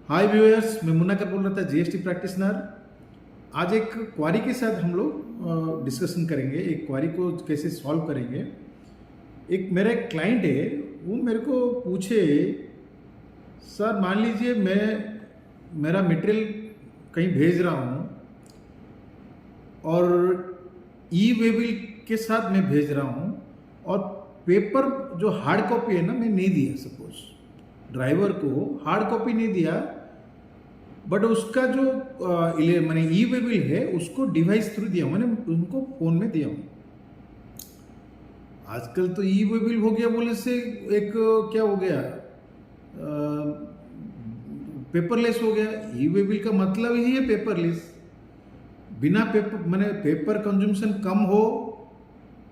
हाय viewers, मैं मुन्ना कर बोल रहा था, जीएसटी प्रैक्टिशनर। आज एक क्वारी के साथ हम लोग डिस्कशन करेंगे। एक क्वारी को कैसे सॉल्व करेंगे। एक मेरा एक क्लाइंट है, वो मेरे को पूछे, सर मान लीजिए मैं मेरा मटेरियल कहीं भेज रहा हूँ और ई वे बिल के साथ मैं भेज रहा हूँ और पेपर जो हार्ड कॉपी है ना, मैं नहीं दिया। सपोज ड्राइवर को हार्ड कॉपी नहीं दिया, बट उसका जो मैंने ई वे बिल है उसको डिवाइस थ्रू दिया, मैंने उनको फोन में दिया हूँ। आजकल तो ई वे बिल हो गया बोले से एक क्या हो गया, पेपरलेस हो गया। ई वे बिल का मतलब ही है पेपरलेस। बिना पेपर मैंने पेपर कंज्यूमशन कम हो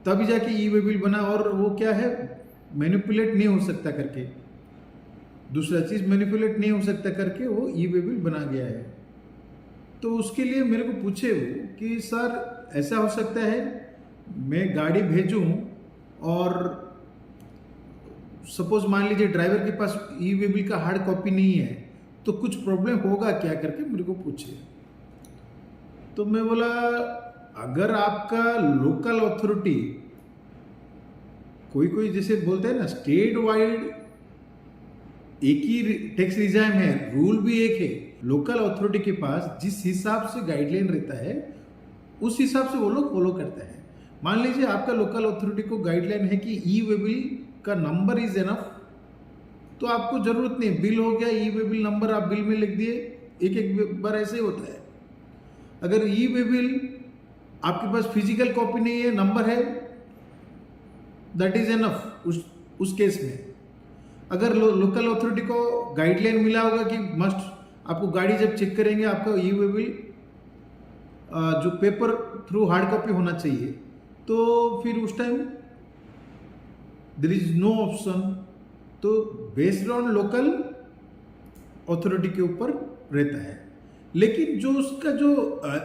तभी जाके ई वे बिल बना, और वो क्या है, मैनिपुलेट नहीं हो सकता करके, दूसरा चीज मैनिपुलेट नहीं हो सकता करके वो ई वे बिल बना गया है। तो उसके लिए मेरे को पूछे वो कि सर ऐसा हो सकता है मैं गाड़ी भेजूं और सपोज मान लीजिए ड्राइवर के पास ई वे बिल का हार्ड कॉपी नहीं है, तो कुछ प्रॉब्लम होगा क्या करके मेरे को पूछे। तो मैं बोला, अगर आपका लोकल अथॉरिटी कोई जैसे बोलते हैं ना, स्टेट वाइड एक ही टैक्स रिजाइम है, रूल भी एक है। लोकल अथॉरिटी के पास जिस हिसाब से गाइडलाइन रहता है उस हिसाब से वो लोग फॉलो करते हैं। मान लीजिए आपका लोकल अथॉरिटी को गाइडलाइन है कि ई वे बिल का नंबर इज एनफ, तो आपको जरूरत नहीं, बिल हो गया, ई वे बिल नंबर आप बिल में लिख दिए। एक एक बार ऐसे ही होता है। अगर ई वे बिल आपके पास फिजिकल कॉपी नहीं है, नंबर है, दैट इज एनफ उस केस में। अगर लोकल अथॉरिटी को गाइडलाइन मिला होगा कि मस्ट आपको गाड़ी जब चेक करेंगे आपका ई वे बिल जो पेपर थ्रू हार्ड कॉपी होना चाहिए, तो फिर उस time there is no option. तो बेस्ड ऑन लोकल अथॉरिटी के ऊपर रहता है। लेकिन जो उसका जो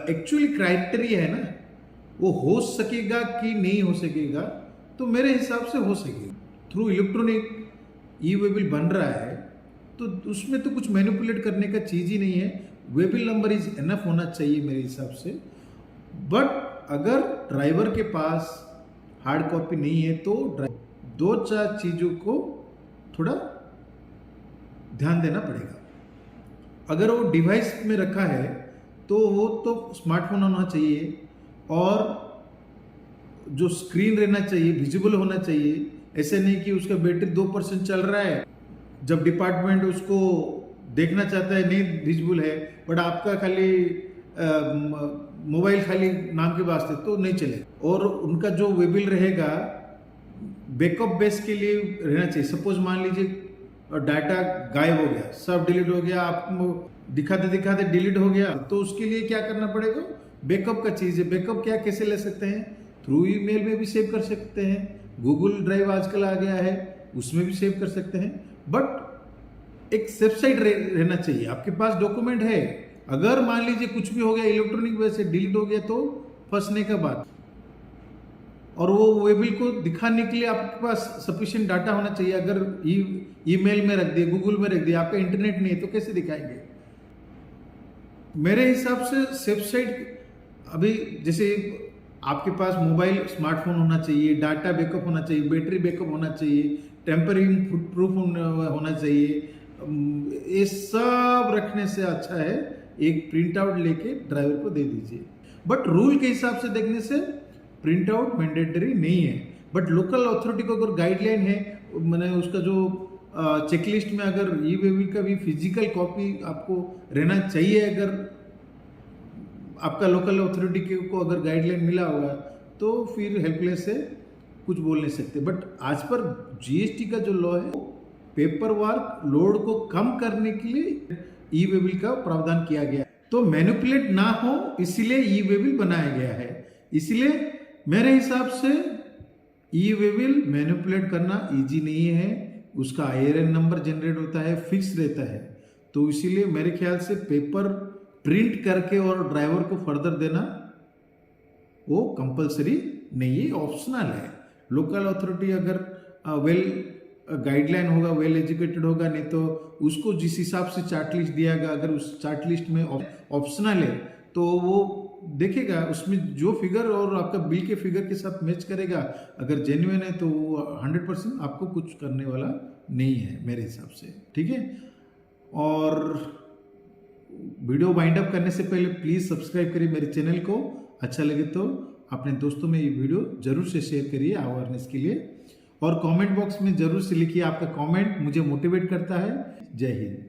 एक्चुअली क्राइटेरिया है ना, वो हो सकेगा कि नहीं हो सकेगा, तो मेरे हिसाब से हो सकेगा। थ्रू इलेक्ट्रॉनिक ई वे बिल बन रहा है तो उसमें तो कुछ मैनिपुलेट करने का चीज ही नहीं है। Way bill number is enough होना चाहिए मेरे हिसाब से। बट अगर ड्राइवर के पास हार्ड कॉपी नहीं है तो दो चार चीजों को थोड़ा ध्यान देना पड़ेगा। अगर वो डिवाइस में रखा है तो वो तो स्मार्टफोन होना चाहिए, और जो स्क्रीन रहना चाहिए विजिबल होना चाहिए। ऐसे नहीं कि उसका बैटरी 2% चल रहा है, जब डिपार्टमेंट उसको देखना चाहता है नहीं विजिबल है, बट आपका खाली मोबाइल खाली नाम के वास्ते, तो नहीं चलेगा। और उनका जो वे बिल रहेगा बैकअप बेस के लिए रहना चाहिए। सपोज मान लीजिए डाटा गायब हो गया, सब डिलीट हो गया, आपको दिखाते दिखाते डिलीट हो गया, तो उसके लिए क्या करना पड़ेगा, बैकअप का चीज है। बैकअप क्या कैसे ले सकते हैं, थ्रू ईमेल में भी सेव कर सकते हैं, गूगल ड्राइव आजकल आ गया है उसमें भी सेव कर सकते हैं। बट एक सेफ साइड रहना चाहिए। आपके पास डॉक्यूमेंट है, अगर मान लीजिए कुछ भी हो गया, इलेक्ट्रॉनिक वजह से डिलीट हो गया, तो फंसने का बात। और वो वे बिल को दिखाने के लिए आपके पास सफिशिएंट डाटा होना चाहिए। अगर ईमेल में रख दिए, गूगल में रख दिया, आपका इंटरनेट नहीं है, तो कैसे दिखाएंगे। मेरे हिसाब से सेफ साइड, अभी जैसे आपके पास मोबाइल स्मार्टफोन होना चाहिए, डाटा बैकअप होना चाहिए, बैटरी बैकअप होना चाहिए, टेम्परिंग प्रूफ होना चाहिए। ये सब रखने से अच्छा है एक प्रिंट आउट लेके ड्राइवर को दे दीजिए। बट रूल के हिसाब से देखने से प्रिंट आउट मैंडेटरी नहीं है। बट लोकल अथॉरिटी को अगर गाइडलाइन है, मैंने उसका जो चेकलिस्ट में अगर ई वे बिल का भी फिजिकल कॉपी आपको रहना चाहिए, अगर आपका लोकल अथॉरिटी को अगर गाइडलाइन मिला होगा, तो फिर हेल्पलेस है, कुछ बोल नहीं सकते। बट आज पर जीएसटी का जो लॉ है, पेपर वर्क लोड को कम करने के लिए ई वे बिल का प्रावधान किया गया है। तो मैनिपुलेट ना हो इसलिए ई वे बिल बनाया गया है। इसलिए मेरे हिसाब से ई वे बिल मैनिपुलेट करना इजी नहीं है। उसका IRN नंबर जनरेट होता है, फिक्स रहता है। तो इसीलिए मेरे ख्याल से पेपर प्रिंट करके और ड्राइवर को फर्दर देना वो कंपलसरी नहीं है, ऑप्शनल है। लोकल अथॉरिटी अगर वेल गाइडलाइन होगा, वेल एजुकेटेड होगा, नहीं तो उसको जिस हिसाब से चार्ट लिस्ट दिया गया, अगर उस चार्ट लिस्ट में ऑप्शनल है तो वो देखेगा उसमें जो फिगर और आपका बिल के फिगर के साथ मैच करेगा, अगर जेन्युइन है तो वो 100% आपको कुछ करने वाला नहीं है मेरे हिसाब से, ठीक है। और वीडियो वाइंड अप करने से पहले प्लीज़ सब्सक्राइब करिए मेरे चैनल को, अच्छा लगे तो अपने दोस्तों में ये वीडियो जरूर से शेयर करिए अवेयरनेस के लिए, और कमेंट बॉक्स में जरूर से लिखिए, आपका कमेंट मुझे मोटिवेट करता है। जय हिंद।